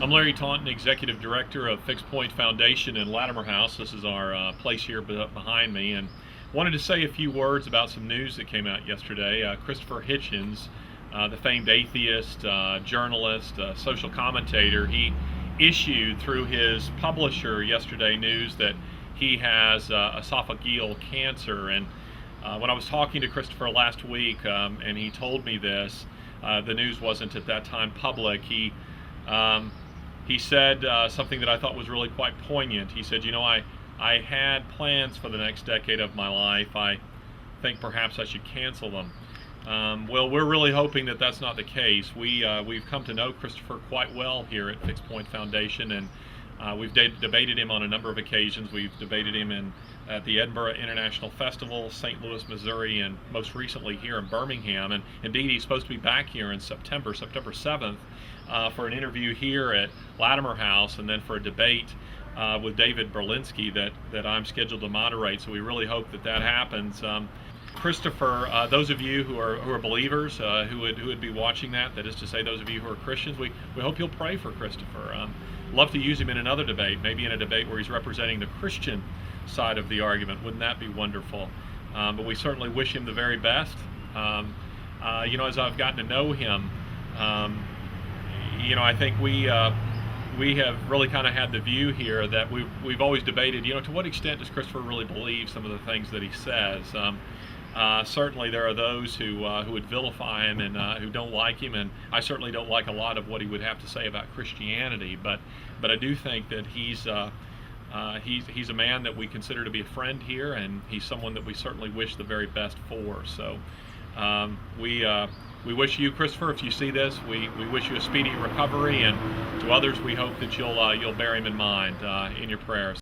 I'm Larry Taunton, Executive Director of Fixed Point Foundation in Latimer House. This is our place here behind me, and wanted to say a few words about some news that came out yesterday. Christopher Hitchens, the famed atheist, journalist, social commentator, he issued through his publisher yesterday news that he has esophageal cancer. And when I was talking to Christopher last week, and he told me this, the news wasn't at that time public. He said something that I thought was really quite poignant. He said, I had plans for the next decade of my life. I think perhaps I should cancel them. Well, we're really hoping that that's not the case. We've come to know Christopher quite well here at Fixed Point Foundation, and we've debated him on a number of occasions. We've debated him at the Edinburgh International Festival, St. Louis, Missouri, and most recently here in Birmingham. And indeed, he's supposed to be back here in September 7th, for an interview here at Latimer House, and then for a debate with David Berlinski that I'm scheduled to moderate. So we really hope that happens. Christopher, those of you who are believers, who would be watching that is to say those of you who are Christians, we hope you'll pray for Christopher. Love to use him in another debate, maybe in a debate where he's representing the Christian side of the argument. Wouldn't that be wonderful? But we certainly wish him the very best. As I've gotten to know him, I think we have really kind of had the view here that we've always debated, to what extent does Christopher really believe some of the things that he says? Certainly there are those who would vilify him and who don't like him, and I certainly don't like a lot of what he would have to say about Christianity, but I do think that he's a man that we consider to be a friend here, and he's someone that we certainly wish the very best for. So we wish you, Christopher, if you see this, we wish you a speedy recovery, and to others we hope that you'll bear him in mind in your prayers.